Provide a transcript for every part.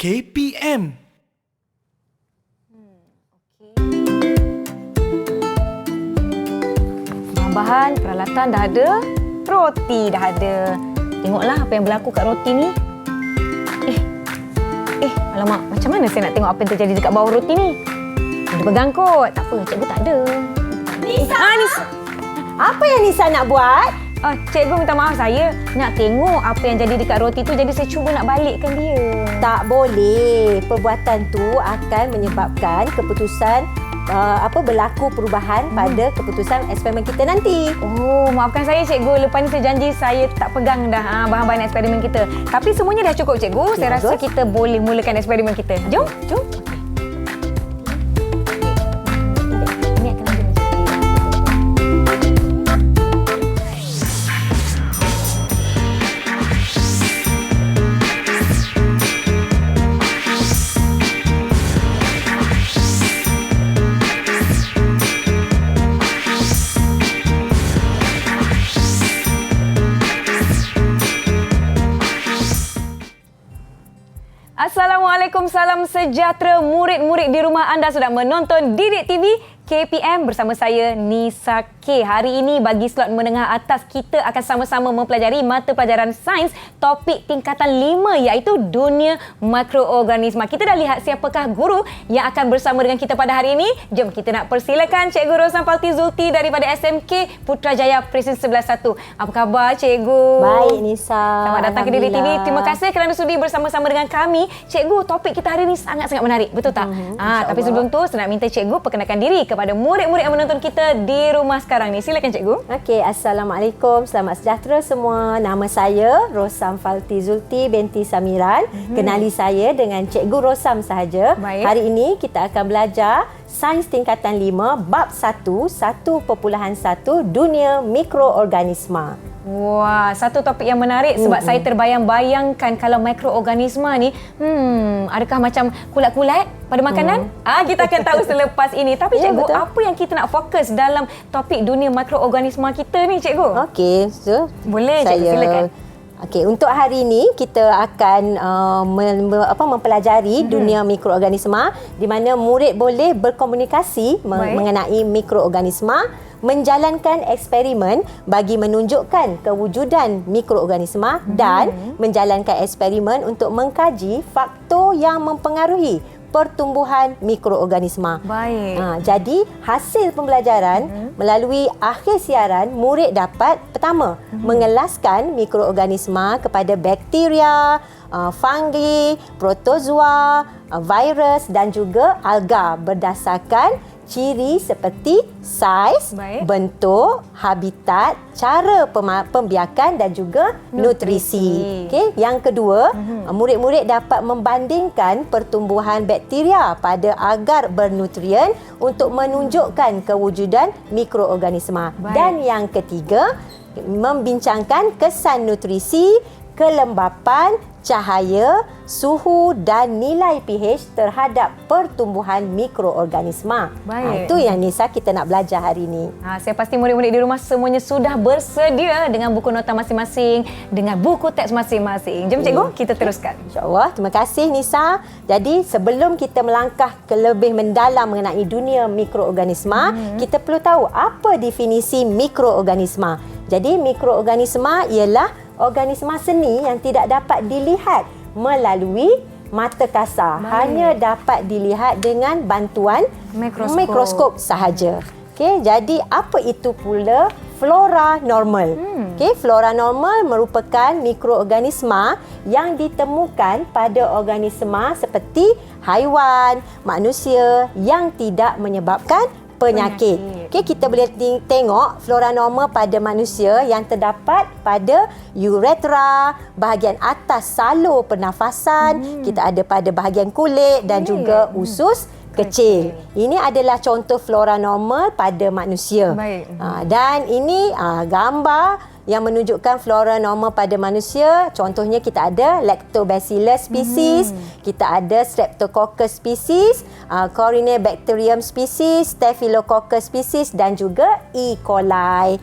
KPM. Bahan, peralatan dah ada, roti dah ada. Tengoklah apa yang berlaku kat roti ni. Alamak, macam mana saya nak tengok apa yang terjadi dekat bawah roti ni? Dia pegang kot. Tak apa, cikgu tak ada. Nisa! Nisa! Apa yang Nisa nak buat? Cikgu minta maaf, saya nak tengok apa yang jadi dekat roti tu, jadi saya cuba nak balikkan dia. Tak boleh. Perbuatan tu akan menyebabkan keputusan berlaku perubahan pada keputusan eksperimen kita nanti. Oh, maafkan saya cikgu. Lepas ni saya janji saya tak pegang dah bahan-bahan eksperimen kita. Tapi semuanya dah cukup cikgu. Saya rasa kita boleh mulakan eksperimen kita. Jom. Assalamualaikum, salam sejahtera murid-murid di rumah. Anda sedang menonton Didik TV KPM bersama saya Nisa K. Hari ini bagi slot menengah atas kita akan sama-sama mempelajari mata pelajaran sains topik tingkatan 5 iaitu dunia makroorganisma. Kita dah lihat siapakah guru yang akan bersama dengan kita pada hari ini. Jom kita nak persilakan Cikgu Rosam Falti Zulti daripada SMK Putrajaya Presin 11-1. Apa khabar Cikgu? Baik Nisa. Selamat datang ke Didik TV. Terima kasih kerana sudi bersama-sama dengan kami. Cikgu, topik kita hari ini sangat-sangat menarik. Betul tak? Tapi sebelum tu saya nak minta Cikgu perkenalkan diri kepada murid-murid yang menonton kita di rumah sekarang ni. Silakan Cikgu. Okey, Assalamualaikum. Selamat sejahtera semua. Nama saya Rosam Falti Zulti binti Samiran. Kenali saya dengan Cikgu Rosam sahaja. Baik. Hari ini kita akan belajar Sains Tingkatan 5 Bab 1, 1.1 Dunia Mikroorganisma. Wah, satu topik yang menarik sebab saya terbayang-bayangkan kalau mikroorganisma ni, adakah macam kulat-kulat pada makanan? Kita akan tahu selepas ini. Tapi Cikgu, betul. apa yang kita nak fokus dalam topik dunia mikroorganisma kita ni Cikgu? Okey, so Boleh Cikgu, silakan. Okey, untuk hari ini kita akan mempelajari dunia mikroorganisma di mana murid boleh berkomunikasi mengenai mikroorganisma, menjalankan eksperimen bagi menunjukkan kewujudan mikroorganisma dan menjalankan eksperimen untuk mengkaji faktor yang mempengaruhi pertumbuhan mikroorganisma. Baik. Jadi hasil pembelajaran melalui akhir siaran, murid dapat pertama mengelaskan mikroorganisma kepada bakteria, fungi, protozoa, virus dan juga alga berdasarkan ciri seperti saiz, bentuk, habitat, cara pembiakan dan juga nutrisi. Okey, yang kedua, murid-murid dapat membandingkan pertumbuhan bakteria pada agar bernutrien untuk menunjukkan kewujudan mikroorganisma. Dan yang ketiga, membincangkan kesan nutrisi, kelembapan, cahaya, suhu dan nilai pH terhadap pertumbuhan mikroorganisma. Itu yang Nisa kita nak belajar hari ini. Saya pasti murid-murid di rumah semuanya sudah bersedia dengan buku nota masing-masing, dengan buku teks masing-masing. Jom Cikgu, kita teruskan. InsyaAllah. Terima kasih Nisa. Jadi sebelum kita melangkah ke lebih mendalam mengenai dunia mikroorganisma, kita perlu tahu apa definisi mikroorganisma. Jadi mikroorganisma ialah organisma seni yang tidak dapat dilihat melalui mata kasar. Hanya dapat dilihat dengan bantuan mikroskop sahaja. Okey, jadi apa itu pula flora normal? Okey, flora normal merupakan mikroorganisma yang ditemukan pada organisma seperti haiwan, manusia yang tidak menyebabkan penyakit. Okey, kita boleh tengok flora normal pada manusia yang terdapat pada uretra, bahagian atas salur pernafasan, kita ada pada bahagian kulit dan juga usus kecil. Ini adalah contoh flora normal pada manusia. Dan ini gambar yang menunjukkan flora normal pada manusia. Contohnya kita ada Lactobacillus species, kita ada Streptococcus species, Corynebacterium species, Staphylococcus species dan juga E. coli.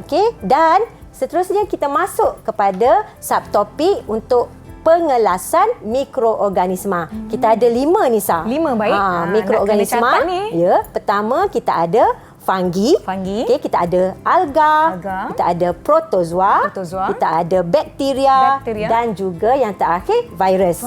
Okey, dan seterusnya kita masuk kepada subtopik untuk pengelasan mikroorganisma. Kita ada 5 Nisa. 5 baik. Mikroorganisma. Nak kena catat ni. Ya, pertama kita ada fungi. Okey, kita ada alga, kita ada protozoa, kita ada bakteria dan juga yang terakhir virus.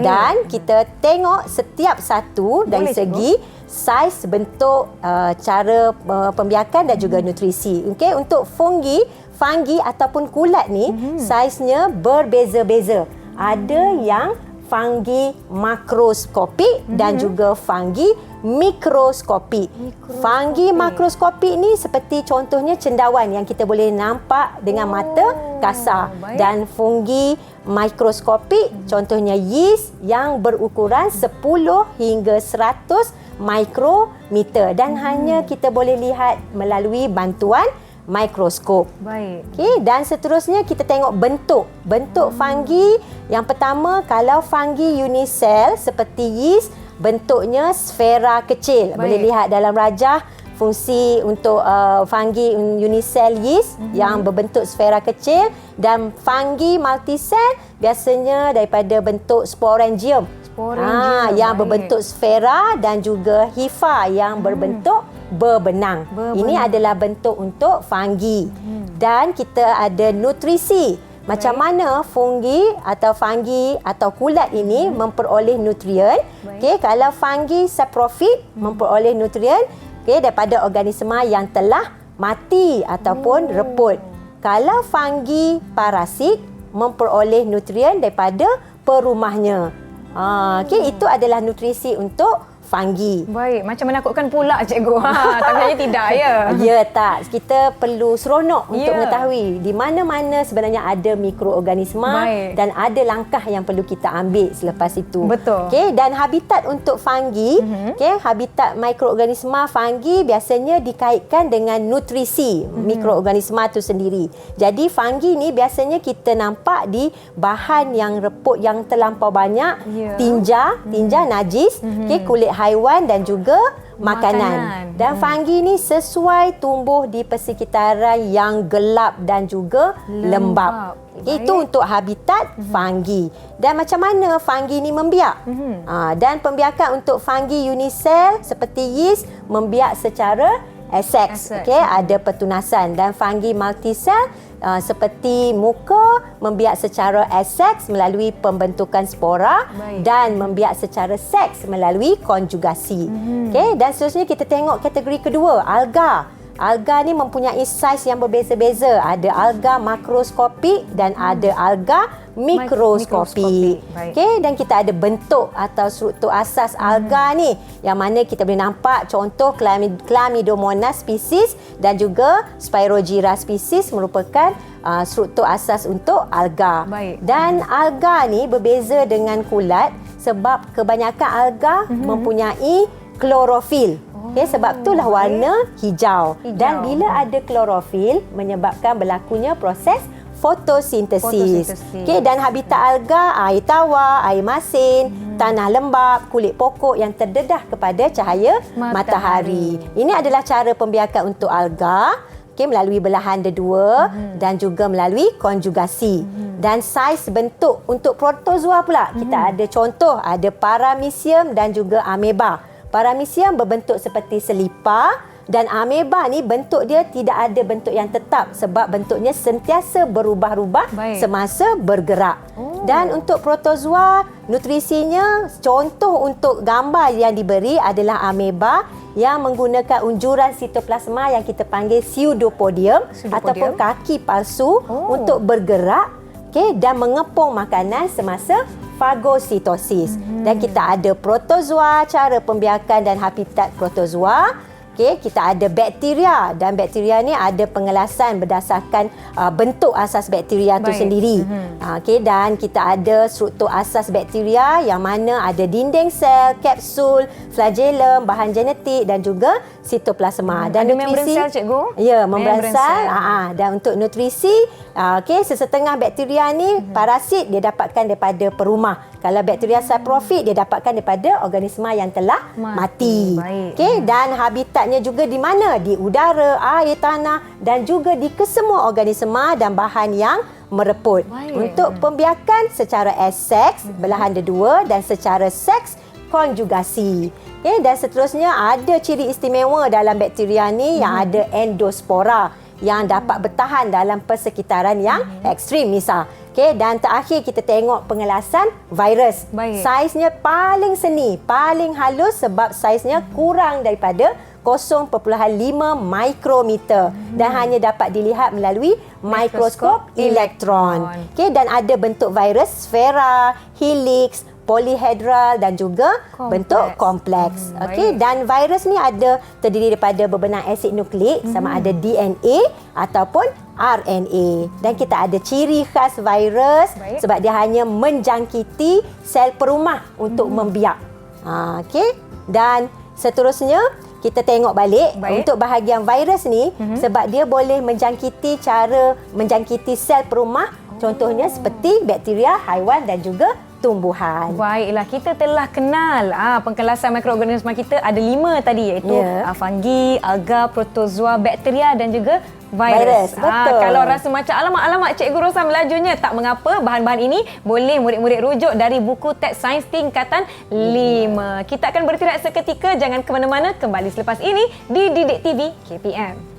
Dan kita tengok setiap satu dari segi saiz, bentuk, cara pembiakan dan juga nutrisi. Okey, untuk fungi ataupun kulat ni saiznya berbeza-beza. Ada yang fungi makroskopik dan juga fungi mikroskopik. Fungi makroskopik ni seperti contohnya cendawan yang kita boleh nampak dengan mata kasar. Dan fungi mikroskopik contohnya yeast yang berukuran 10 hingga 100 mikrometer dan hanya kita boleh lihat melalui bantuan mikroskop. Baik. Okey, dan seterusnya kita tengok bentuk fungi. Yang pertama, kalau fungi unisel seperti yeast, bentuknya sfera kecil. Boleh lihat dalam rajah fungsi untuk fungi unisel yeast yang berbentuk sfera kecil, dan fungi multisel biasanya daripada bentuk sporangium. Yang berbentuk sfera, dan juga hifa yang berbentuk berbenang. Ini adalah bentuk untuk fungi. Dan kita ada nutrisi. Macam mana fungi atau kulat ini memperoleh nutrien. Okey, kalau fungi saprofit memperoleh nutrien daripada organisma yang telah mati ataupun reput. Kalau fungi parasit memperoleh nutrien daripada perumahnya. Itu adalah nutrisi untuk fungi. Baik, macam menakutkan pula cikgu. Tapi hanya tidak ya. Ya tak, kita perlu seronok untuk mengetahui di mana-mana sebenarnya ada mikroorganisma dan ada langkah yang perlu kita ambil selepas itu. Betul. Okey, dan habitat untuk fungi, habitat mikroorganisma fungi biasanya dikaitkan dengan nutrisi mikroorganisma itu sendiri. Jadi fungi ni biasanya kita nampak di bahan yang reput yang terlampau banyak, tinja najis, kulit haiwan dan juga makanan. Dan fungi ni sesuai tumbuh di persekitaran yang gelap dan juga lembap. Itu untuk habitat fungi. Dan macam mana fungi ni membiak? Dan pembiakan untuk fungi unisel seperti yeast membiak secara aseks. Ada pertunasan. Dan fungi multisel seperti muka membiak secara aseks melalui pembentukan spora dan membiak secara seks melalui konjugasi. Dan seterusnya kita tengok kategori kedua, alga. Alga ni mempunyai saiz yang berbeza-beza. Ada alga makroskopik dan ada alga mikroskopik. Dan kita ada bentuk atau struktur asas alga ni yang mana kita boleh nampak contoh Chlamydomonas species dan juga Spirogyra species merupakan struktur asas untuk alga. Dan alga ni berbeza dengan kulat sebab kebanyakan alga mempunyai klorofil. Sebab itulah warna hijau. Dan bila ada klorofil menyebabkan berlakunya proses fotosintesis. Dan habitat alga, air tawar, air masin, tanah lembap, kulit pokok yang terdedah kepada cahaya matahari. Ini adalah cara pembiakan untuk alga. Melalui belahan dedua dan juga melalui konjugasi. Dan saiz bentuk untuk protozoa pula. Kita ada contoh, ada paramecium dan juga ameba. Paramecium berbentuk seperti selipar dan ameba ni bentuk dia tidak ada bentuk yang tetap sebab bentuknya sentiasa berubah-ubah semasa bergerak. Dan untuk protozoa, nutrisinya contoh untuk gambar yang diberi adalah ameba yang menggunakan unjuran sitoplasma yang kita panggil pseudopodium ataupun kaki palsu untuk bergerak dan mengepung makanan semasa fagositosis. Dan kita ada protozoa, cara pembiakan dan habitat protozoa. Kita ada bakteria dan bakteria ni ada pengelasan berdasarkan bentuk asas bakteria itu sendiri. Dan kita ada struktur asas bakteria yang mana ada dinding sel, kapsul, flagellum, bahan genetik dan juga sitoplasma. Dan ada nutrisi, membran sel cikgu? Ya, membran sel. Dan untuk nutrisi, sesetengah bakteria ni parasit dia dapatkan daripada perumah. Kalau bakteria saprofit dia dapatkan daripada organisma yang telah mati. Dan habitatnya juga di mana? Di udara, air, tanah dan juga di kesemua organisma dan bahan yang mereput. Baik. Untuk pembiakan secara seks, belahan dua, dan secara seks, konjugasi. Okay, dan seterusnya ada ciri istimewa dalam bakteria ni yang ada endospora yang dapat bertahan dalam persekitaran yang ekstrim misal. Okay, dan terakhir kita tengok pengelasan virus. Baik. Saiznya paling seni, paling halus sebab saiznya kurang daripada 0.5 mikrometer dan hanya dapat dilihat melalui mikroskop elektron. Okay, dan ada bentuk virus sfera, helix, polyhedral dan juga bentuk kompleks. Okey, dan virus ni ada terdiri daripada berbenang asid nukleik sama ada DNA ataupun RNA. Dan kita ada ciri khas virus sebab dia hanya menjangkiti sel perumah untuk membiak. Okey, dan seterusnya kita tengok balik untuk bahagian virus ni sebab dia boleh menjangkiti sel perumah, contohnya seperti bakteria, haiwan dan juga tumbuhan. Baiklah, kita telah kenal pengkelasan mikroorganisma kita ada 5 tadi iaitu fungi, alga, protozoa, bakteria dan juga virus. Betul. Kalau rasa macam alamak Cikgu Rosa melajunya, tak mengapa, bahan-bahan ini boleh murid-murid rujuk dari buku teks sains tingkatan 5. Kita akan bertirak seketika, jangan ke mana-mana, kembali selepas ini di Didik TV KPM.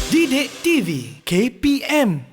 Didik TV KPM.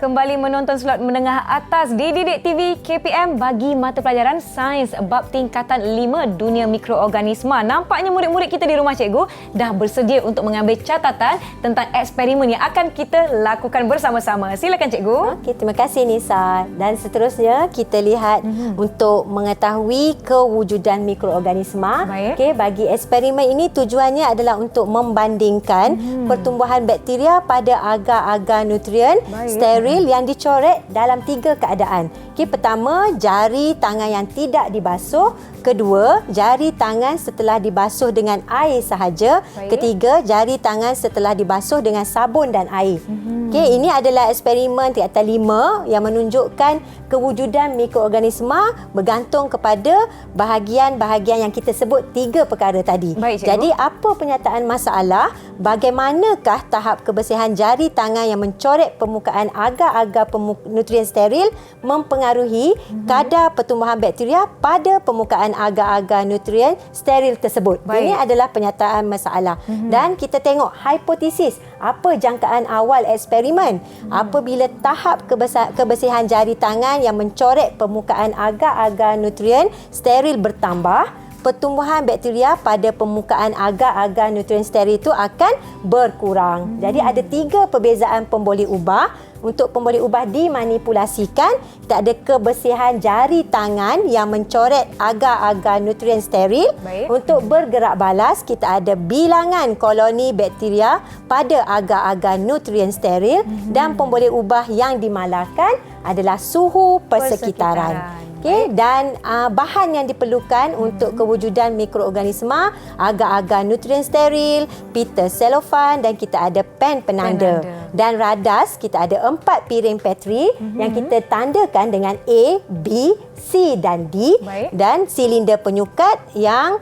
Kembali menonton slot menengah atas di Didik TV KPM bagi mata pelajaran Sains bab tingkatan 5 Dunia Mikroorganisma. Nampaknya murid-murid kita di rumah cikgu dah bersedia untuk mengambil catatan tentang eksperimen yang akan kita lakukan bersama-sama. Silakan cikgu. Okey, terima kasih Nisa. Dan seterusnya kita lihat untuk mengetahui kewujudan mikroorganisma. Okey, bagi eksperimen ini tujuannya adalah untuk membandingkan pertumbuhan bakteria pada agar-agar nutrien steril yang dicoret dalam 3 keadaan. Okey, pertama, jari tangan yang tidak dibasuh. Kedua, jari tangan setelah dibasuh dengan air sahaja. Ketiga, jari tangan setelah dibasuh dengan sabun dan air. Okey, ini adalah eksperimen tingkatan 5 yang menunjukkan kewujudan mikroorganisma bergantung kepada bahagian-bahagian yang kita sebut 3 perkara tadi. Jadi, apa penyataan masalah? Bagaimanakah tahap kebersihan jari tangan yang mencoret permukaan agar-agar nutrien steril mempengaruhi kadar pertumbuhan bakteria pada permukaan agar-agar nutrien steril tersebut? Ini adalah penyataan masalah. Dan kita tengok hipotesis. Apa jangkaan awal eksperimen? Apabila tahap kebersihan jari tangan yang mencoret permukaan agar-agar nutrien steril bertambah, pertumbuhan bakteria pada permukaan agar-agar nutrien steril itu akan berkurang. Jadi ada 3 perbezaan pemboleh ubah. Untuk pemboleh ubah dimanipulasikan, kita ada kebersihan jari tangan yang mencoret agar-agar nutrien steril. Untuk bergerak balas, kita ada bilangan koloni bakteria pada agar-agar nutrien steril. Dan pemboleh ubah yang dimalahkan adalah suhu persekitaran. Okay, dan bahan yang diperlukan untuk kewujudan mikroorganisma, agar-agar nutrien steril, pita selofan dan kita ada pen penanda. Dan radas, kita ada 4 piring Petri yang kita tandakan dengan A, B, C dan D. Dan silinder penyukat yang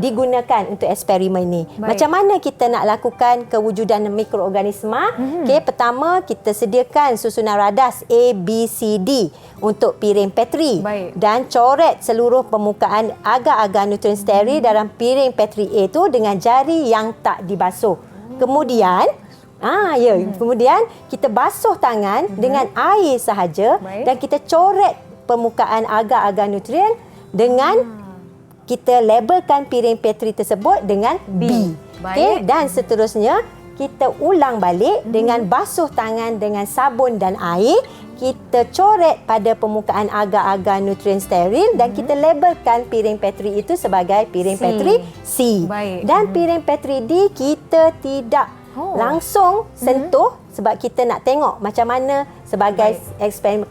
digunakan untuk eksperimen ini. Macam mana kita nak lakukan kewujudan mikroorganisma? Okay, pertama, kita sediakan susunan radas A, B, C, D untuk piring Petri. Dan coret seluruh permukaan agar-agar nutrien steril dalam piring Petri A itu dengan jari yang tak dibasuh. Kemudian kemudian kita basuh tangan dengan air sahaja dan kita coret permukaan agar-agar nutrien dengan kita labelkan piring Petri tersebut dengan B. Okay, dan seterusnya kita ulang balik dengan basuh tangan dengan sabun dan air. kita coret pada permukaan agar-agar nutrien steril dan kita labelkan piring Petri itu sebagai piring C. Petri C. Baik. Dan piring Petri D kita tidak langsung sentuh sebab kita nak tengok macam mana sebagai eksperimen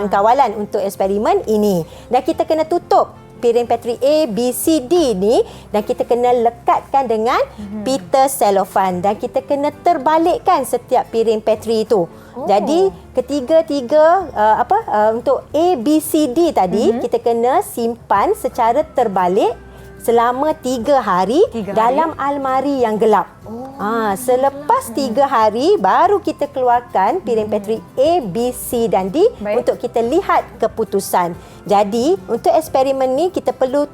kawalan untuk eksperimen ini. Dan kita kena tutup piring Petri A, B, C, D ni dan kita kena lekatkan dengan pita selofan dan kita kena terbalikkan setiap piring Petri itu. Jadi ketiga-tiga untuk A, B, C, D tadi kita kena simpan secara terbalik selama 3 hari dalam almari yang gelap. Selepas 3 hari baru kita keluarkan piring Petri A, B, C dan D untuk kita lihat keputusan. Jadi untuk eksperimen ni kita perlu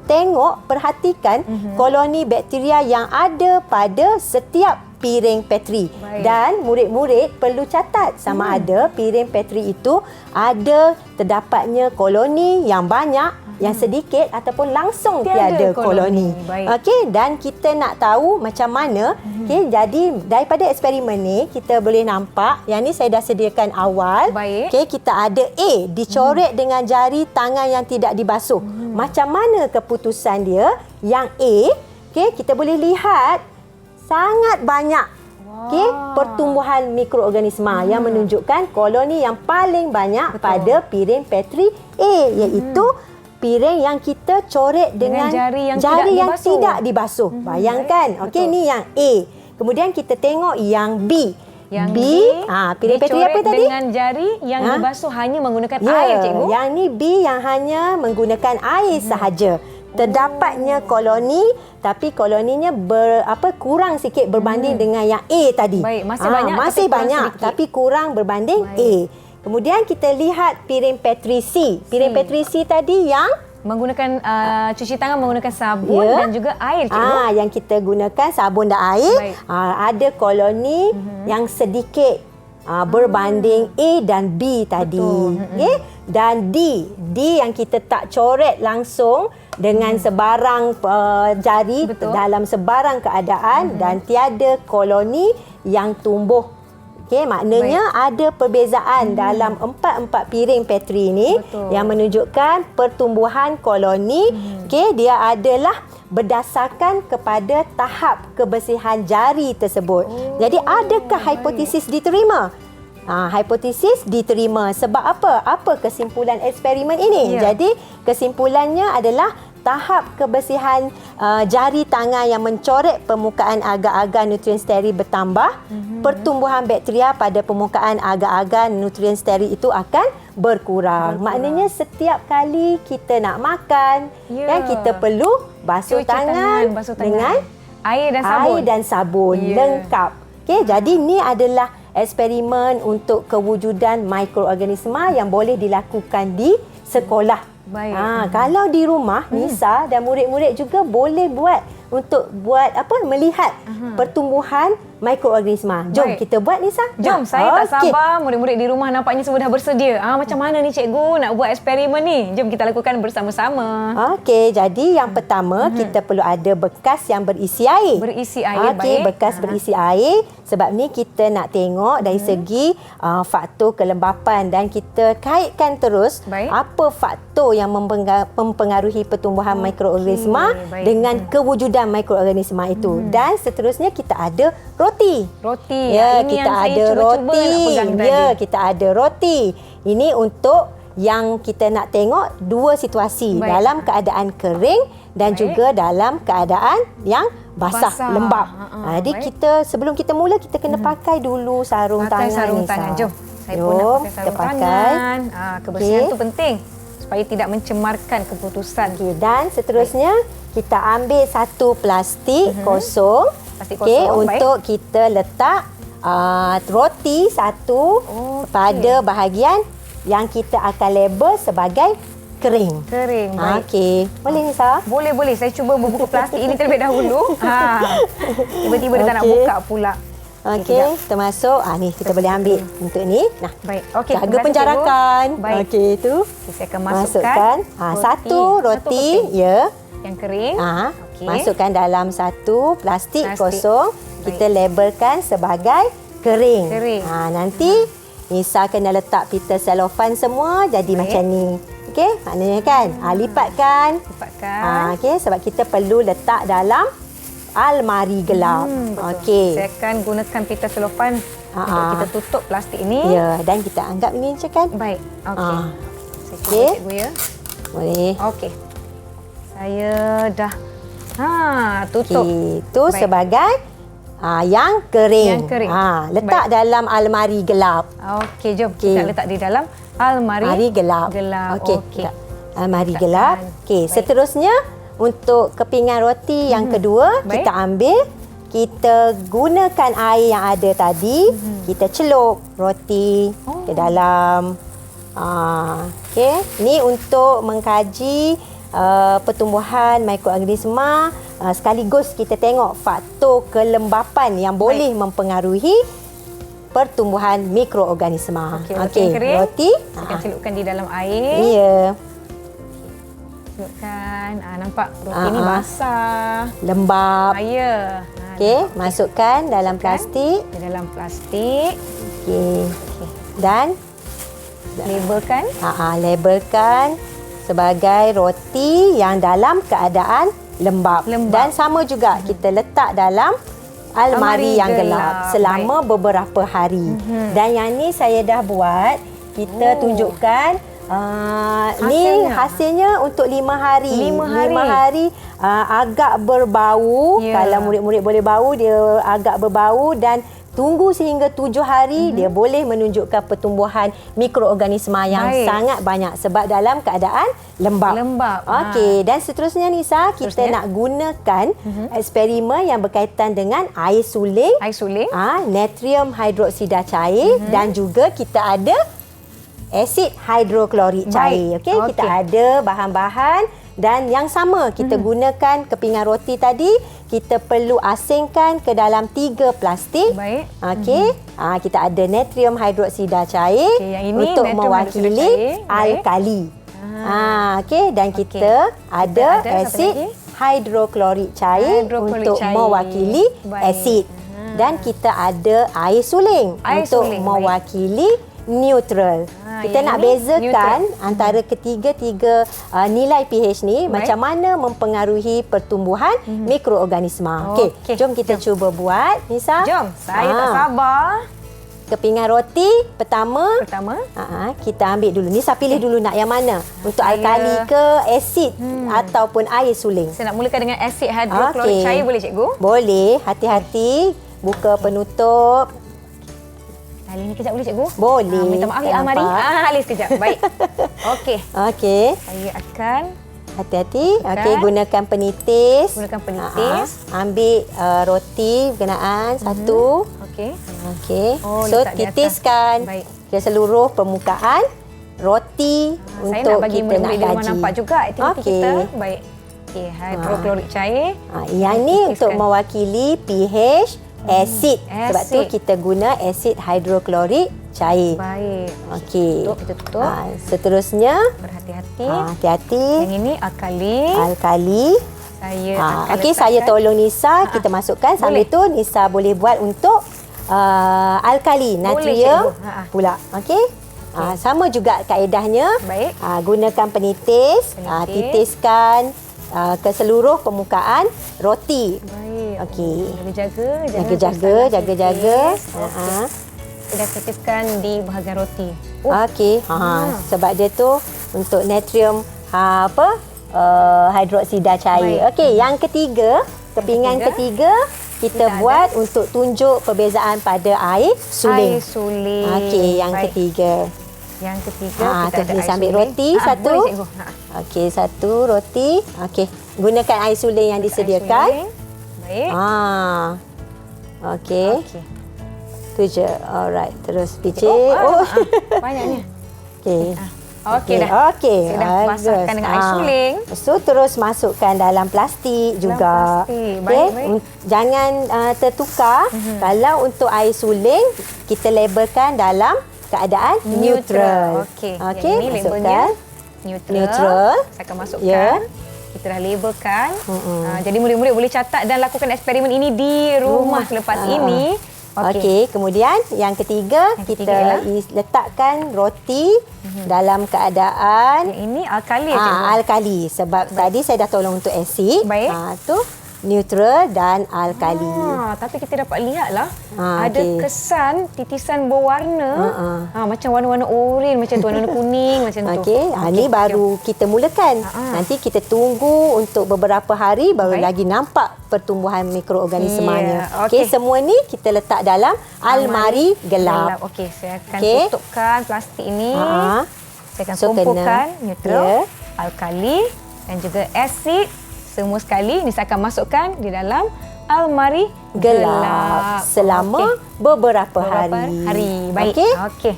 perhatikan koloni bakteria yang ada pada setiap piring Petri. Dan murid-murid perlu catat sama ada piring Petri itu ada terdapatnya koloni yang banyak, yang sedikit ataupun langsung tiada koloni. Okey, dan kita nak tahu macam mana. Okey, jadi daripada eksperimen ni kita boleh nampak yang ni saya dah sediakan awal. Okey, kita ada A dicoret dengan jari tangan yang tidak dibasuh. Macam mana keputusan dia? Yang A, okey, kita boleh lihat sangat banyak pertumbuhan mikroorganisma yang menunjukkan koloni yang paling banyak pada piring Petri A, iaitu piring yang kita coret dengan jari yang tidak dibasuh. Bayangkan. Okey, ni yang A. Kemudian kita tengok yang B. Yang B, piring Petri apa tadi? Dengan jari yang dibasuh hanya menggunakan air, cikgu. Yang ni B yang hanya menggunakan air sahaja. Terdapatnya koloni tapi koloninya kurang sikit berbanding dengan yang A tadi. Baik, masih banyak tapi kurang berbanding A. Kemudian kita lihat piring Petri C. Piring Petri C tadi yang menggunakan cuci tangan menggunakan sabun dan juga air, cikgu. Yang kita gunakan sabun dan air. Ada koloni yang sedikit berbanding A dan B tadi. Okay? Dan D yang kita tak coret langsung dengan sebarang jari dalam sebarang keadaan dan tiada koloni yang tumbuh. Okey, maknanya ada perbezaan dalam empat piring Petri ini yang menunjukkan pertumbuhan koloni. Okey, dia adalah berdasarkan kepada tahap kebersihan jari tersebut. Jadi adakah hipotesis diterima? Hipotesis diterima. Sebab apa? Apa kesimpulan eksperimen ini? Jadi kesimpulannya adalah tahap kebersihan jari tangan yang mencoret permukaan agar-agar nutrien steril bertambah. Pertumbuhan bakteria pada permukaan agar-agar nutrien steril itu akan berkurang. Maknanya setiap kali kita nak makan, kan kita perlu basuh tangan dengan air dan sabun. Lengkap. Okey, jadi ni adalah eksperimen untuk kewujudan mikroorganisma yang boleh dilakukan di sekolah. Kalau di rumah, Nisa dan murid-murid juga boleh melihat pertumbuhan mikroorganisma. Jom kita buat, Nisa. Jom, saya tak sabar. Murid-murid di rumah nampaknya semua dah bersedia. Macam mana ni cikgu nak buat eksperimen ni? Jom kita lakukan bersama-sama. Okey, jadi yang pertama kita perlu ada bekas yang berisi air. Berisi air, baik. Bekas berisi air. Sebab ni kita nak tengok dari segi faktor kelembapan dan kita kaitkan terus apa faktor yang mempengaruhi pertumbuhan mikroorganisma dengan kewujudan mikroorganisma itu. Dan seterusnya kita ada roti. Ya, ini kita ada roti. Kita ada roti. Ini untuk yang kita nak tengok dua situasi, dalam keadaan kering dan juga dalam keadaan yang basah. Lembap. Jadi sebelum kita mula kita kena pakai dulu sarung tangan. Jom. Saya pun nak pakai sarung tangan. Kebersihan itu penting supaya tidak mencemarkan keputusan. Dan seterusnya kita ambil satu plastik kosong. Untuk kita letak roti satu pada bahagian yang kita akan label sebagai kering. Baik. Okey. Boleh, Nisa? Boleh. Saya cuba membuka plastik ini terlebih dahulu. Tiba-tiba dia tak nak buka pula. Okey, termasuk ni kita boleh ambil untuk ni. Nah, baik. Okey, jaga penjarakan. Okey, itu. Saya akan masukkan satu roti, yang kering. Masukkan dalam satu plastik kosong. Kita labelkan sebagai kering. Nanti Nisa kena letak pita selofan semua jadi macam ni. Okey, maknanya kan. Lipatkan. Okey, sebab kita perlu letak dalam almari gelap. Okey. Saya akan gunakan pita selofan untuk kita tutup plastik ini. Ya, dan kita anggap ini macam kan. Baik. Okey. Saya cuba Okey. cikgu ya. Boleh. Okey. Saya dah tutup. Okey, itu sebagai yang kering. Yang kering. Letak dalam almari gelap. Okey, jom kita letak di dalam almari gelap. Okey. Almari gelap. Okey, seterusnya untuk kepingan roti yang kedua, kita ambil, kita gunakan air yang ada tadi, kita celup roti ke dalam. Okey, ni untuk mengkaji pertumbuhan mikroorganisma, sekaligus kita tengok faktor kelembapan yang boleh mempengaruhi pertumbuhan mikroorganisma. Okey, roti saya akan celupkan di dalam air. Ya. Celupkan. Nampak roti ni basah. Lembab. Ya. Okey, masukkan dalam plastik. Di dalam plastik. Okey. Dan labelkan. Labelkan sebagai roti yang dalam keadaan lembab. Dan sama juga kita letak dalam almari yang gelap selama beberapa hari. Dan yang ni saya dah buat, kita tunjukkan ni hasilnya untuk 5 hari. 5 hari agak berbau. Kalau murid-murid boleh bau, dia agak berbau, dan tunggu sehingga 7 hari dia boleh menunjukkan pertumbuhan mikroorganisma yang sangat banyak sebab dalam keadaan lembab. Okey, dan seterusnya Nisa, kita nak gunakan eksperimen yang berkaitan dengan air suling. Natrium hidroksida cair, dan juga kita ada asid hidroklorik cair. Okey, kita ada bahan-bahan. Dan yang sama, kita gunakan kepingan roti tadi, kita perlu asingkan ke dalam 3 plastik. Okey. Kita ada natrium hidroksida cair untuk mewakili alkali. Okey, dan kita ada asid hidroklorik cair untuk mewakili asid. Dan kita ada air suling untuk mewakili neutral. Kita nak bezakan antara ketiga-tiga nilai pH ni, macam mana mempengaruhi pertumbuhan mikroorganisma. Okey, jom kita cuba buat, Nisa. Jom, saya tak sabar. Kepingan roti pertama. Kita ambil dulu. Nisa pilih dulu nak yang mana? Untuk alkali ke asid ataupun air suling? Saya nak mulakan dengan asid hidroklorik cair, boleh cikgu? Boleh. Hati-hati. Buka penutup. Tali ni kejap boleh cikgu? Boleh. Minta maaf ya Amari. Halis kejap. Baik. Okey. Saya akan hati-hati. Okey, gunakan penitis. Ambil roti berkenaan satu. Okey. So titiskan ke seluruh permukaan roti untuk bagi kita nak murid-murid kaji. nampak juga aktiviti kita. Baik. Okey, hidroklorik cair. Yang ni untuk mewakili pH asid. Sebab tu kita guna asid hidroklorik cair. Baik. Okey. Kita tutup. Seterusnya berhati-hati. Hati-hati. Yang ini alkali. Saya akan okey, saya tolong Nisa kita masukkan. Sambil tu Nisa boleh buat untuk alkali natrium pula. Okey. Sama juga kaedahnya. Baik. Gunakan penitis. Titiskan ke seluruh permukaan roti. Baik. Okey. Jaga. Kita titiskan di bahagian roti. Okey. Sebab dia tu untuk natrium hidroksida cair. Okey, yang ketiga, kepingan ketiga kita buat untuk tunjuk perbezaan pada air suling. Okey, yang ketiga. Kita ada air ambil suling. roti satu. Boleh cikgu. Okey, satu roti. Okey, gunakan air suling yang disediakan. Baik. Okey. Tu je. Alright, terus picit. Banyaknya. Okey. Okey dah. Okey. Saya dah basahkan dengan air suling. So terus masukkan dalam plastik juga. Baik. Jangan tertukar. Kalau untuk air suling, kita labelkan dalam keadaan neutral. Okey. Ini masukkan. Neutral. Saya akan masukkan. Kita dah labelkan. Jadi murid-murid boleh catat dan lakukan eksperimen ini di rumah selepas ini. Okey, kemudian yang ketiga Yang kita ketiga ialah? letakkan roti dalam keadaan Yang ini alkali ya, cikgu? alkali sebab tadi saya dah tolong untuk asid. Baik. Tu neutral dan alkali. Tapi kita dapat lihatlah ada okey. kesan titisan berwarna. Macam warna-warna oranye macam tu, warna kuning macam tu. Okey, ini baru kita mulakan. Nanti kita tunggu untuk beberapa hari baru Baik. lagi nampak pertumbuhan mikroorganismanya. Ya, Okey, okey. semua ni kita letak dalam almari gelap. Okey, saya akan Okey. tutupkan plastik ini. Saya akan So, kumpulkan kena. neutral, Ya. alkali dan juga asid. Semua sekali ini saya akan masukkan di dalam almari Gelap selama beberapa hari. Baik. Okey? Okey.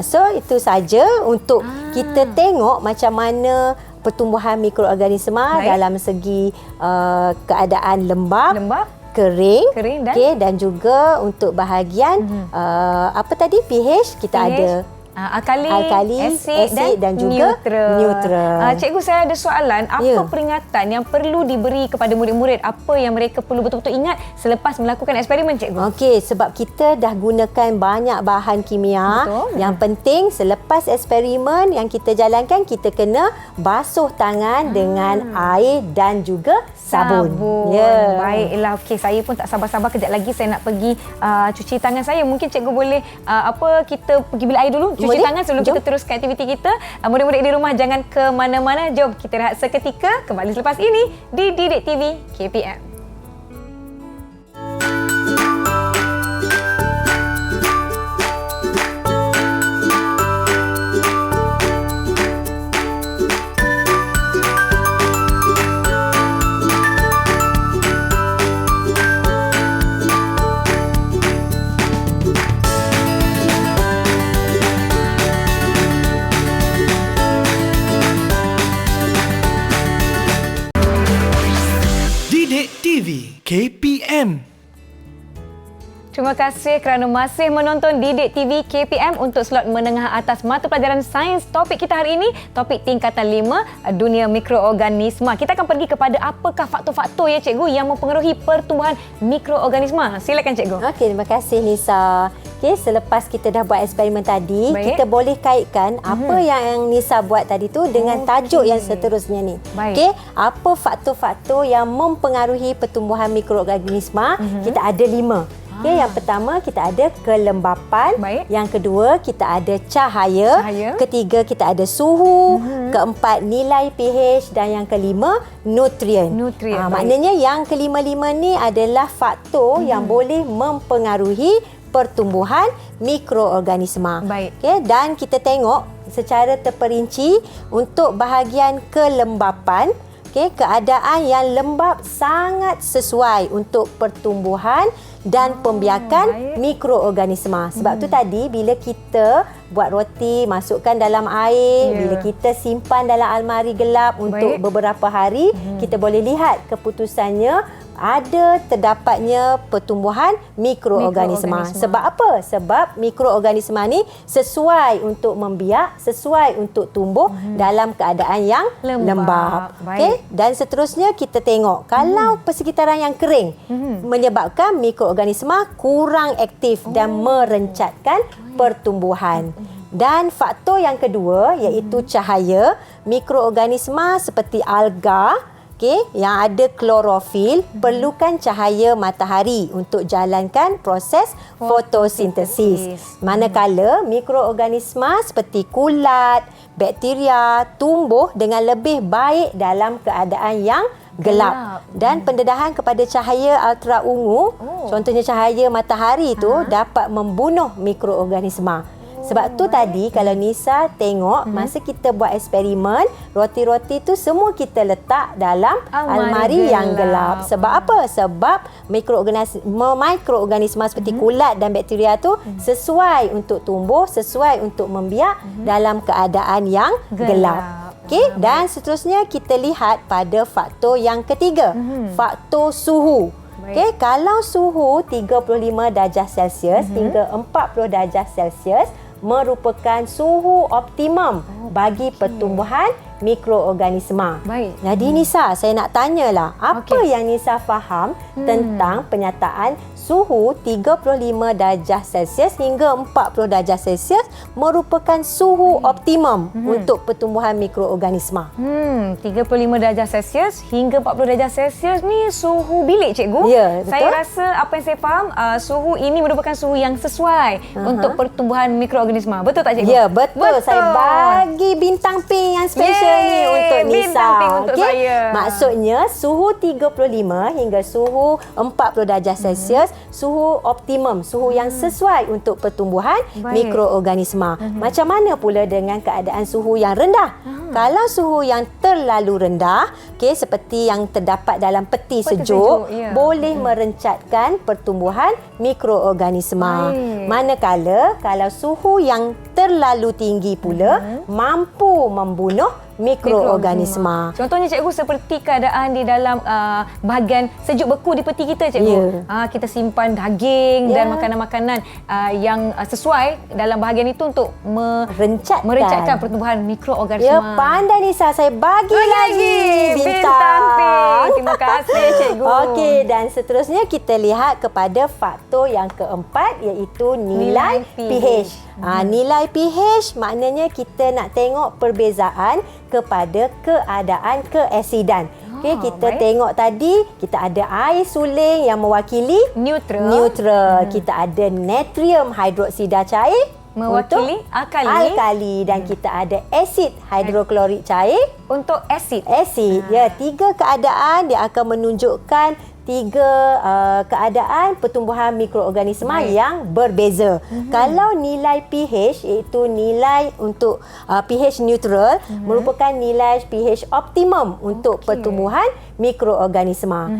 So itu saja untuk kita tengok macam mana pertumbuhan mikroorganisma Baik. dalam segi keadaan lembab, Lembab, kering, kering dan okey, dan juga untuk bahagian apa tadi pH kita pH, ada alkali, asid dan juga neutral. neutral. Cikgu, saya ada soalan. Apa Ya. peringatan yang perlu diberi kepada murid-murid? Apa yang mereka perlu betul-betul ingat selepas melakukan eksperimen, cikgu? Okey, sebab kita dah gunakan banyak bahan kimia. Betul. Yang penting selepas eksperimen yang kita jalankan, kita kena basuh tangan dengan air dan juga sabun. Ya. Baiklah. Okey, saya pun tak sabar-sabar kejap lagi saya nak pergi cuci tangan saya. Mungkin cikgu boleh kita pergi bilik air dulu, cuci Boleh. tangan sebelum Jom. kita teruskan aktiviti kita. Murid-murid di rumah jangan ke mana-mana. Jom kita rehat seketika. Kembali selepas ini di Didik TV KPM. Didik TV KPM. Terima kasih kerana masih menonton Didik TV KPM untuk slot menengah atas mata pelajaran sains. Topik kita hari ini, topik tingkatan 5, dunia mikroorganisma. Kita akan pergi kepada apakah faktor-faktor ya cikgu yang mempengaruhi pertumbuhan mikroorganisma. Silakan cikgu. Okey, terima kasih Nisa. Okey, selepas kita dah buat eksperimen tadi, Baik. kita boleh kaitkan apa yang Nisa buat tadi tu dengan tajuk yang seterusnya ni. Baik. Okey, apa faktor-faktor yang mempengaruhi pertumbuhan mikroorganisma? Kita ada 5. Okey, yang pertama kita ada kelembapan. Baik. Yang kedua kita ada cahaya. Cahaya. Ketiga kita ada suhu. Keempat nilai pH dan yang kelima nutrien. Nutrien, baik. Maknanya yang kelima-lima ni adalah faktor yang boleh mempengaruhi pertumbuhan mikroorganisma. Baik. Okey, dan kita tengok secara terperinci untuk bahagian kelembapan. Okey, keadaan yang lembap sangat sesuai untuk pertumbuhan dan pembiakan baik. mikroorganisma. Sebab tu tadi bila kita buat roti, masukkan dalam air, Ya. bila kita simpan dalam almari gelap untuk Baik. beberapa hari, kita boleh lihat keputusannya ada terdapatnya pertumbuhan mikroorganisma. Mikroorganisma. Sebab apa? Sebab mikroorganisma ni sesuai untuk membiak, sesuai untuk tumbuh dalam keadaan yang lembab. Baik. Okey, dan seterusnya kita tengok kalau persekitaran yang kering menyebabkan mikroorganisma kurang aktif dan merencatkan pertumbuhan. Dan faktor yang kedua iaitu cahaya. Mikroorganisma seperti alga, yang ada klorofil perlukan cahaya matahari untuk jalankan proses fotosintesis. Manakala mikroorganisma seperti kulat, bakteria tumbuh dengan lebih baik dalam keadaan yang gelap. Dan pendedahan kepada cahaya ultra ungu, contohnya cahaya matahari tu dapat membunuh mikroorganisma. Sebab tu tadi kalau Nisa tengok masa kita buat eksperimen, roti-roti tu semua kita letak dalam almari yang gelap. Sebab apa? Sebab mikroorganisma seperti kulat dan bakteria tu sesuai untuk tumbuh, sesuai untuk membiak dalam keadaan yang gelap. Okey, dan seterusnya kita lihat pada faktor yang ketiga, faktor suhu. Okey, kalau suhu 35 darjah Celsius hingga 40 darjah Celsius merupakan suhu optimum bagi pertumbuhan mikroorganisma. Baik. Jadi Nisa, saya nak tanyalah, apa Okey. yang Nisa faham tentang penyataan suhu 35 darjah Celsius hingga 40 darjah Celsius merupakan suhu optimum untuk pertumbuhan mikroorganisma? 35 darjah Celsius hingga 40 darjah Celsius ni suhu bilik, cikgu. Ya, betul. Saya rasa apa yang saya faham, suhu ini merupakan suhu yang sesuai untuk pertumbuhan mikroorganisma. Betul tak, cikgu? Ya, betul. Saya bagi bintang pink yang special ni untuk Nisa. Bintang pink untuk saya. Maksudnya suhu 35 hingga suhu 40 darjah Celsius suhu optimum, suhu yang sesuai untuk pertumbuhan mikroorganisma. Macam mana pula dengan keadaan suhu yang rendah? Kalau suhu yang terlalu rendah, seperti yang terdapat dalam peti sejuk, ya. boleh merencatkan pertumbuhan mikroorganisma. Manakala kalau suhu yang terlalu tinggi pula mampu membunuh mikroorganisma. Contohnya, cikgu, seperti keadaan di dalam bahagian sejuk beku di peti kita, cikgu. Kita simpan daging dan makanan-makanan yang sesuai dalam bahagian itu untuk merencatkan pertumbuhan mikroorganisma. Ya, pandai Nisa. Saya bagi lagi bintang pink. Terima kasih, cikgu. Okey, dan seterusnya kita lihat kepada faktor yang keempat, iaitu nilai pH. Nilai pH maknanya kita nak tengok perbezaan kepada keadaan keasidan. Kita tengok tadi, kita ada air suling yang mewakili neutral. Kita ada natrium hidroksida cair mewakili alkali, dan kita ada asid hidroklorik cair untuk asid. Ya, tiga keadaan dia akan menunjukkan tiga keadaan pertumbuhan mikroorganisma yang berbeza. Kalau nilai pH, iaitu nilai untuk pH neutral, merupakan nilai pH optimum untuk pertumbuhan mikroorganisma.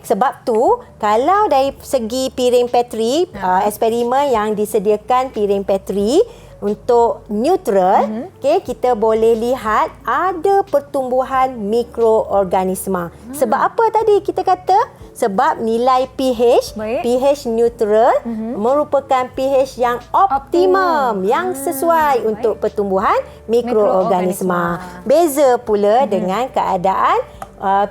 Sebab tu, kalau dari segi piring Petri, eksperimen yang disediakan piring Petri untuk neutral, kita boleh lihat ada pertumbuhan mikroorganisma. Sebab apa tadi kita kata? Sebab nilai pH, pH neutral merupakan pH yang optimum, yang sesuai untuk pertumbuhan mikroorganisma. Beza pula dengan keadaan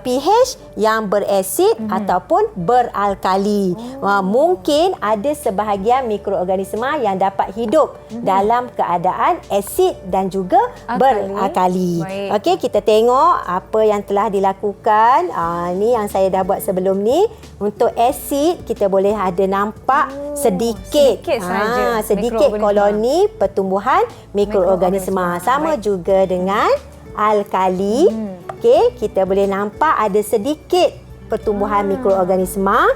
pH yang berasid ataupun beralkali. Mungkin ada sebahagian mikroorganisma yang dapat hidup dalam keadaan asid dan juga beralkali. Okey, kita tengok apa yang telah dilakukan. Ni yang saya dah buat sebelum ni. Untuk asid, kita boleh ada nampak sedikit saja sedikit koloni pertumbuhan mikroorganisma. Sama juga dengan alkali. Kita boleh nampak ada sedikit pertumbuhan mikroorganisma.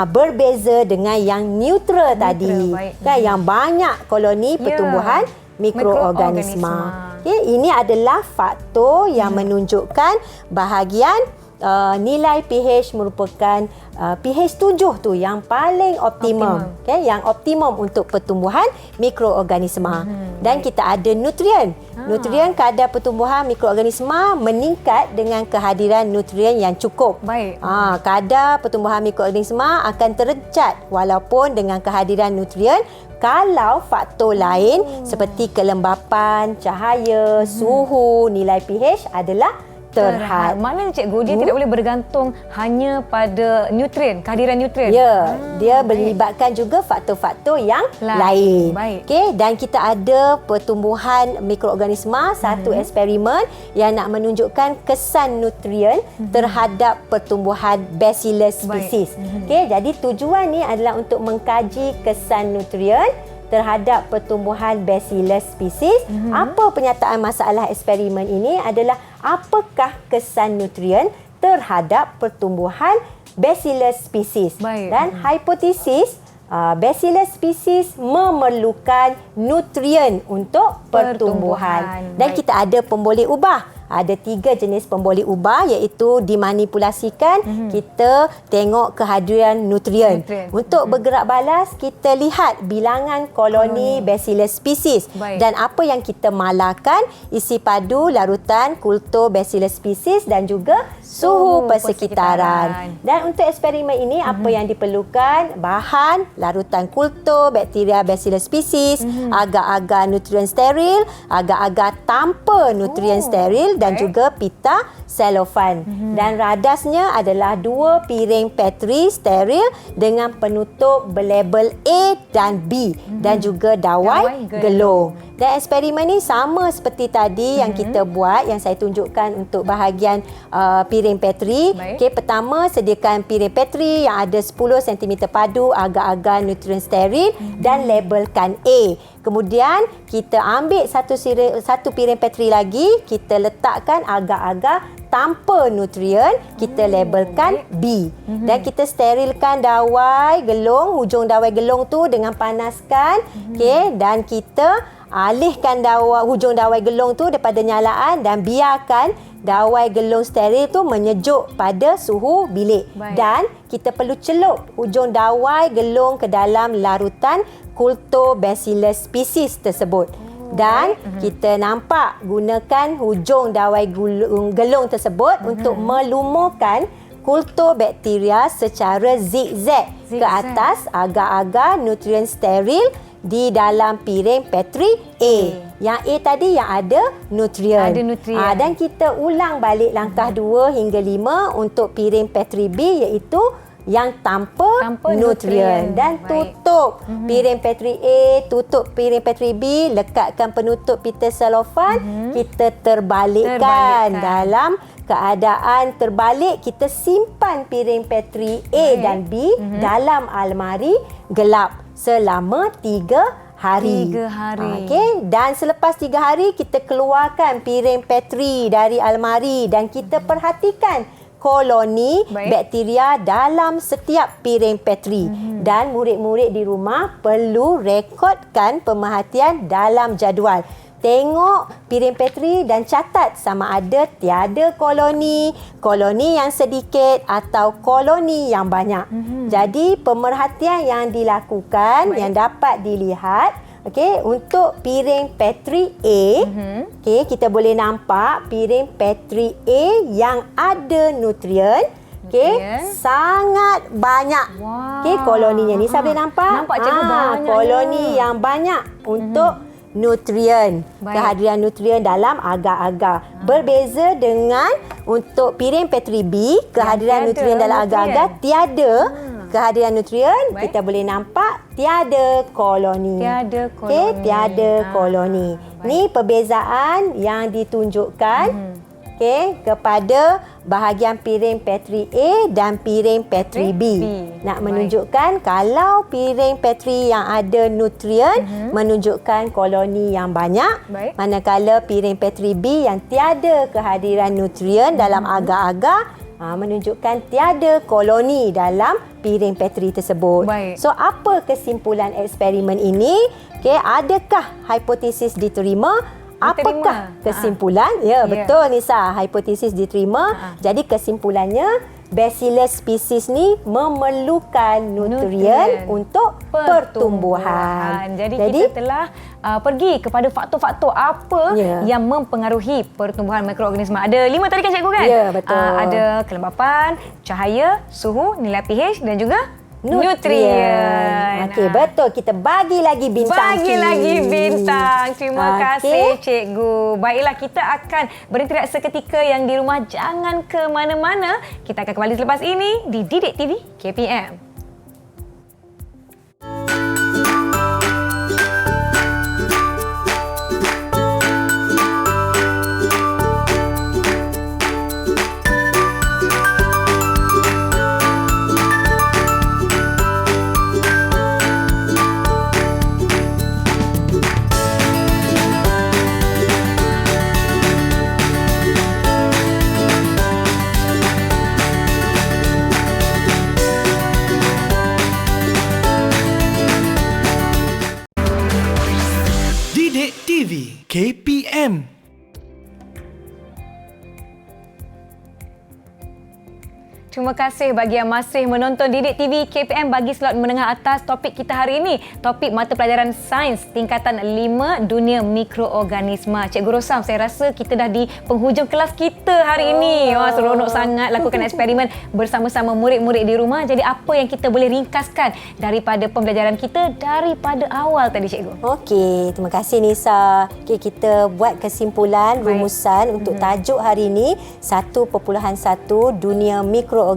Berbeza dengan yang neutral tadi. Yang banyak koloni pertumbuhan mikroorganisma. Ini adalah faktor yang menunjukkan bahagian nilai pH merupakan pH 7 tu yang paling optimum. Yang optimum untuk pertumbuhan mikroorganisma. Dan kita ada nutrien. Nutrien kadar pertumbuhan mikroorganisma meningkat dengan kehadiran nutrien yang cukup. Kadar pertumbuhan mikroorganisma akan terencat walaupun dengan kehadiran nutrien kalau faktor lain seperti kelembapan, cahaya, suhu, nilai pH adalah terhad. Maknanya, cikgu, dia tidak boleh bergantung hanya pada nutrien, kehadiran nutrien. Ya, dia melibatkan juga faktor-faktor yang lain. Dan kita ada pertumbuhan mikroorganisma, satu eksperimen yang nak menunjukkan kesan nutrien terhadap pertumbuhan Bacillus species. Jadi tujuan ni adalah untuk mengkaji kesan nutrien terhadap pertumbuhan Bacillus species. Apa penyataan masalah eksperimen ini adalah apakah kesan nutrien terhadap pertumbuhan Bacillus species. Dan hipotesis Bacillus species memerlukan nutrien untuk pertumbuhan. Dan kita ada pemboleh ubah. Ada 3 jenis pemboleh ubah, iaitu dimanipulasikan. Kita tengok kehadiran nutrien. Untuk bergerak balas, kita lihat bilangan koloni Bacillus species. Dan apa yang kita malakan, isi padu larutan kultur Bacillus species dan juga suhu persekitaran. Dan untuk eksperimen ini apa yang diperlukan? Bahan, larutan kultur, bakteria Bacillus species, agar-agar nutrien steril, agar-agar tanpa nutrien steril dan juga pita selofan. Dan radasnya adalah 2 piring Petri steril dengan penutup berlabel A dan B dan juga dawai gelung. Dan eksperimen ni sama seperti tadi yang kita buat, yang saya tunjukkan untuk bahagian piring Petri. Okey, pertama sediakan piring Petri yang ada 10 cm padu, agar-agar nutrien steril dan labelkan A. Kemudian kita ambil satu piring Petri lagi, kita letakkan agar-agar tanpa nutrien, kita labelkan B. Dan kita sterilkan dawai gelung, hujung dawai gelung tu dengan panaskan. Okey, dan kita alihkan hujung dawai gelung tu daripada nyalaan dan biarkan dawai gelung steril tu menyejuk pada suhu bilik. Dan kita perlu celup hujung dawai gelung ke dalam larutan kultur Bacillus species tersebut. Dan kita nampak gunakan hujung dawai gelung tersebut untuk melumurkan kultur bakteria secara zigzag ke atas agar-agar nutrien steril di dalam piring Petri A. Yang A tadi yang ada nutrien. Dan kita ulang balik langkah 2 hingga 5 untuk piring Petri B, iaitu yang tanpa nutrien. Dan tutup piring Petri A, tutup piring Petri B, lekatkan penutup pita selofan, kita terbalikkan. Dalam keadaan terbalik, kita simpan piring Petri A dan B dalam almari gelap selama 3 hari. 3 hari. Okey, dan selepas 3 hari kita keluarkan piring Petri dari almari dan kita perhatikan koloni bakteria dalam setiap piring Petri. Dan murid-murid di rumah perlu rekodkan pemerhatian dalam jadual. Tengok piring Petri dan catat sama ada tiada koloni yang sedikit atau koloni yang banyak. Jadi pemerhatian yang dilakukan yang dapat dilihat, okey, untuk piring Petri A, okey, kita boleh nampak piring Petri A yang ada nutrien, okey, sangat banyak. Okey, koloninya ni saya boleh nampak. Nampak cikgu banyak. Koloni yang banyak untuk nutrien, kehadiran nutrien dalam agar-agar. Berbeza dengan untuk piring Petri B, kehadiran nutrien dalam agar-agar tiada kehadiran nutrien. Kita boleh nampak tiada koloni. Okey, tiada koloni. Ni perbezaan yang ditunjukkan kepada bahagian piring Petri A dan piring Petri B. Nak menunjukkan kalau piring Petri yang ada nutrien menunjukkan koloni yang banyak, manakala piring Petri B yang tiada kehadiran nutrien dalam agar-agar menunjukkan tiada koloni dalam piring Petri tersebut. So, apa kesimpulan eksperimen ini? Adakah hipotesis diterima? Apakah kesimpulan? Ya, betul Nisa. Hipotesis diterima. Jadi kesimpulannya, Bacillus species ni memerlukan nutrien untuk pertumbuhan. Jadi kita telah pergi kepada faktor-faktor apa yang mempengaruhi pertumbuhan mikroorganisma. Ada 5 tadi kan cikgu kan? Ya, betul. Ada kelembapan, cahaya, suhu, nilai pH dan juga nutrien. Okey, betul. Kita bagi lagi bintang. Terima kasih cikgu. Baiklah, kita akan berhenti seketika yang di rumah. Jangan ke mana-mana. Kita akan kembali selepas ini di Didik TV KPM. Didik TV KPM. Terima kasih bagi yang masih menonton Didik TV KPM bagi slot menengah atas. Topik kita hari ini, topik mata pelajaran sains tingkatan 5 dunia mikroorganisma. Cikgu Rosam, saya rasa kita dah di penghujung kelas kita hari ini. Wah, seronok sangat lakukan eksperimen bersama-sama murid-murid di rumah. Jadi apa yang kita boleh ringkaskan daripada pembelajaran kita daripada awal tadi, Cikgu? Okey, terima kasih Nisa. Okey, kita buat kesimpulan rumusan untuk tajuk hari ini 1.1 dunia mikroorganisma.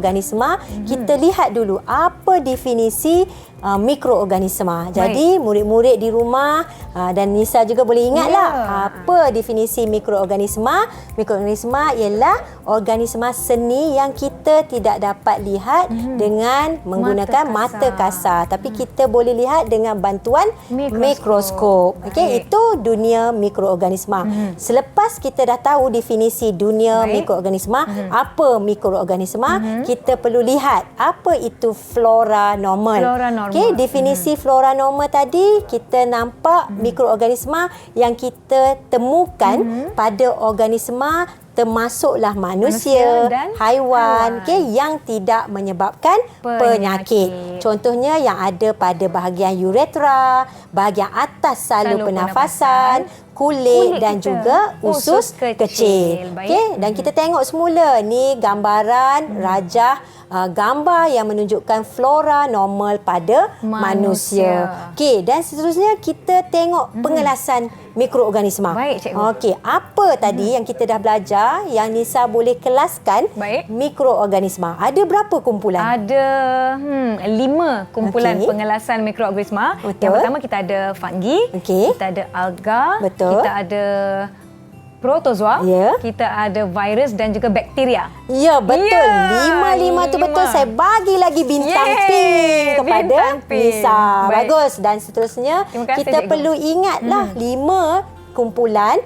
Kita lihat dulu apa definisi mikroorganisma. Jadi murid-murid di rumah dan Nisa juga boleh ingatlah apa definisi mikroorganisma. Mikroorganisma ialah organisma seni yang kita tidak dapat lihat dengan menggunakan mata kasar, tapi kita boleh lihat dengan bantuan mikroskop. Okey, itu dunia mikroorganisma. Selepas kita dah tahu definisi dunia mikroorganisma, apa mikroorganisma, kita perlu lihat apa itu flora normal. Okey, definisi flora normal tadi kita nampak mikroorganisma yang kita temukan pada organisma termasuklah manusia dan haiwan yang tidak menyebabkan penyakit. Contohnya yang ada pada bahagian uretra, bahagian atas saluran pernafasan, kulit dan juga usus kecil. Dan kita tengok semula ni gambaran rajah gambar yang menunjukkan flora normal pada manusia. Dan seterusnya kita tengok pengelasan mikroorganisma. Baik, Cikgu. Okey, apa tadi yang kita dah belajar yang Nisa boleh kelaskan mikroorganisma? Ada berapa kumpulan? Ada 5 kumpulan pengelasan mikroorganisma. Yang pertama kita ada fungi, kita ada alga, kita ada protozoa, kita ada virus dan juga bakteria. Ya, betul. 5 tu betul. Saya bagi lagi bintang pink kepada Nisa. Bagus. Dan seterusnya kita perlu ingatlah 5 kumpulan.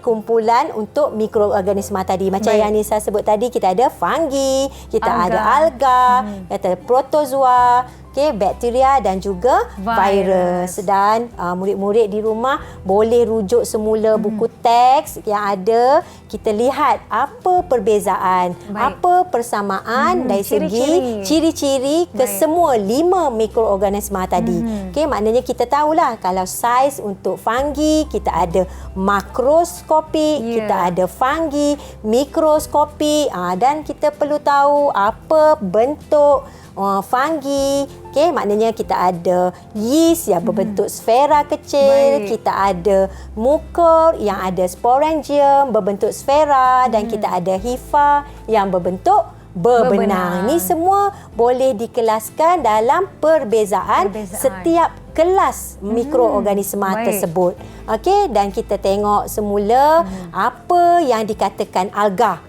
Kumpulan untuk mikroorganisma tadi. Macam yang Nisa sebut tadi, kita ada fungi, kita ada alga, kita ada protozoa, bakteria dan juga virus. Dan murid-murid di rumah boleh rujuk semula buku teks yang ada. Kita lihat apa perbezaan, apa persamaan dari segi ciri-ciri kesemua 5 mikroorganisma tadi. Maknanya kita tahulah kalau saiz untuk fungi, kita ada makroskopik, kita ada fungi, mikroskopik, dan kita perlu tahu apa bentuk fungi. Maknanya kita ada yeast yang berbentuk sfera kecil, kita ada mucor yang ada sporangium berbentuk sfera, dan kita ada hifa yang berbentuk berbenang. Ni semua boleh dikelaskan dalam perbezaan setiap kelas mikroorganisma tersebut. Dan kita tengok semula apa yang dikatakan alga.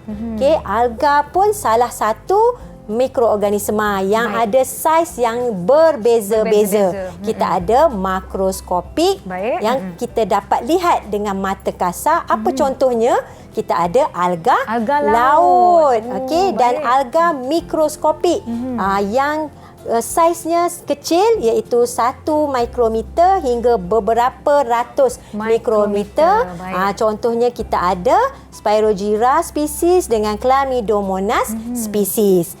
Alga pun salah satu mikroorganisma yang ada saiz yang berbeza-beza. Kita ada makroskopik yang kita dapat lihat dengan mata kasar. Apa contohnya? Kita ada alga laut. Dan alga mikroskopik yang saiznya kecil, iaitu 1 mikrometer hingga beberapa ratus mikrometer. Contohnya kita ada Spirogyra spesies dengan Chlamydomonas spesies.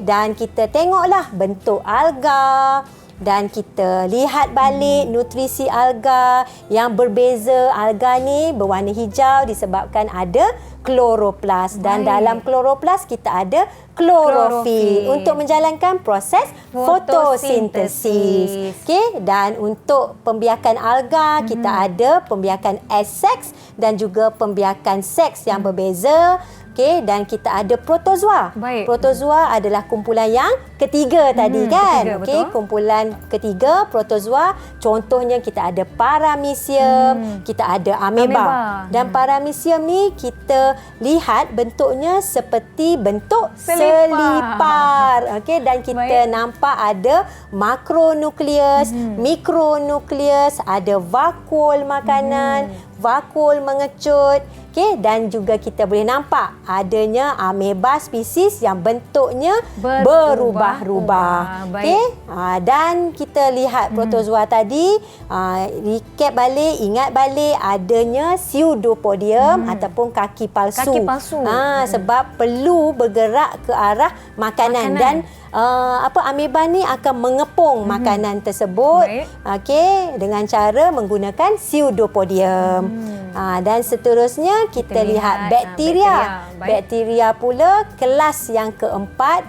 Dan kita tengoklah bentuk alga dan kita lihat balik nutrisi alga yang berbeza. Alga ni berwarna hijau disebabkan ada kloroplas, dan dalam kloroplas kita ada klorofil untuk menjalankan proses fotosintesis. Dan untuk pembiakan alga kita ada pembiakan S-seks dan juga pembiakan seks yang berbeza. Dan kita ada protozoa. Protozoa adalah kumpulan yang ketiga tadi kan. Kumpulan ketiga protozoa, contohnya kita ada paramecium, kita ada ameba. Dan paramecium ni kita lihat bentuknya seperti bentuk selipar. Dan kita nampak ada makronukleus, mikronukleus, ada vakuol makanan, vakul mengecut. Okey, dan juga kita boleh nampak adanya ameba spesies yang bentuknya berubah-ubah. Okey, dan kita lihat protozoa tadi, recap balik, ingat balik adanya pseudopodium ataupun kaki palsu. Kaki palsu. Sebab perlu bergerak ke arah makanan. Dan ameba ni akan mengepung makanan tersebut. Okey, dengan cara menggunakan pseudopodium. Dan seterusnya kita lihat bakteria. Bakteria pula kelas yang keempat.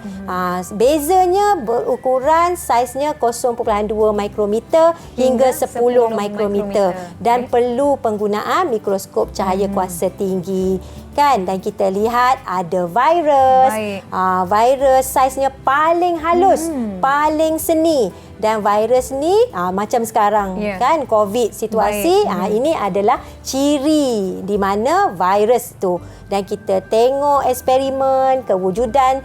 Bezanya berukuran saiznya 0.2 mikrometer hingga 10 mikrometer. Dan perlu penggunaan mikroskop cahaya kuasa tinggi. Kan? Dan kita lihat ada virus. Virus saiznya paling halus, paling seni. Dan virus ni macam sekarang kan COVID situasi, ini adalah ciri di mana virus tu. Dan kita tengok eksperimen kewujudan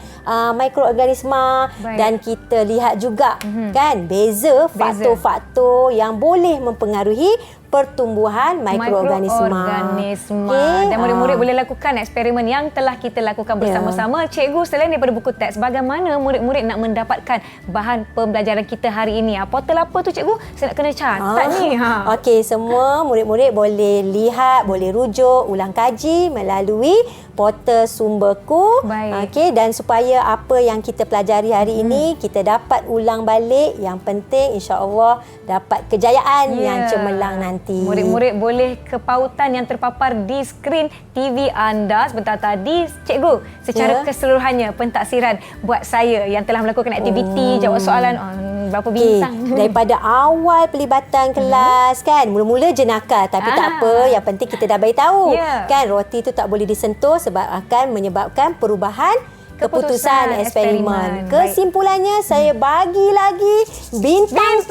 mikroorganisma dan kita lihat juga kan beza faktor-faktor yang boleh mempengaruhi pertumbuhan mikroorganisma. Okay. Dan murid-murid boleh lakukan eksperimen yang telah kita lakukan bersama-sama. Cikgu, selain daripada buku teks, bagaimana murid-murid nak mendapatkan bahan pembelajaran kita hari ini? Portal apa tu cikgu? Saya nak kena catat ni. Okey, semua murid-murid boleh lihat, boleh rujuk, ulang kaji melalui portal sumberku. Okey, dan supaya apa yang kita pelajari hari ini kita dapat ulang balik, yang penting insya-Allah dapat kejayaan yang cemerlang nanti. Murid-murid boleh ke pautan yang terpapar di skrin TV anda sebentar tadi. Cikgu, secara keseluruhannya pentaksiran buat saya yang telah melakukan aktiviti jawab soalan berapa bintang? Daripada awal pelibatan kelas kan, mula-mula jenaka tapi tak apa, yang penting kita dah beritahu kan roti tu tak boleh disentuh sebab akan menyebabkan perubahan keputusan eksperimen. Kesimpulannya saya bagi lagi bintang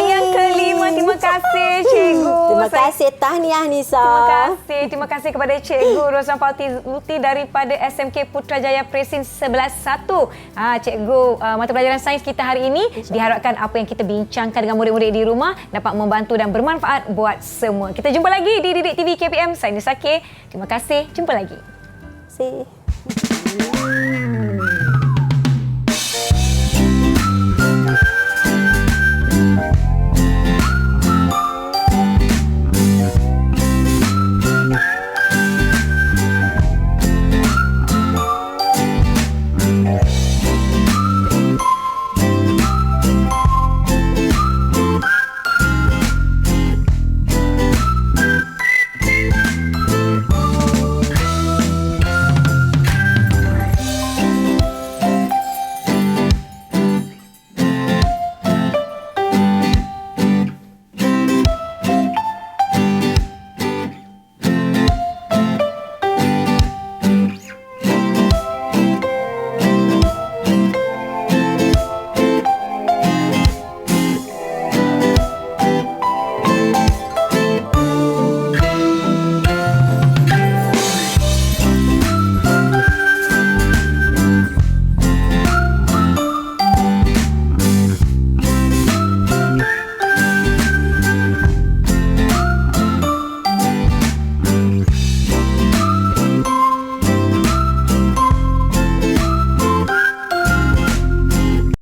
yang kelima. Terima kasih cikgu. Terima kasih, tahniah Nisa. Terima kasih kepada Cikgu Rosman Pauti daripada SMK Putrajaya Presin 11-1. Cikgu, mata pelajaran sains kita hari ini diharapkan apa yang kita bincangkan dengan murid-murid di rumah dapat membantu dan bermanfaat buat semua. Kita jumpa lagi di Didik TV KPM. Saya Nisa K. Terima kasih. Jumpa lagi. Terima kasih.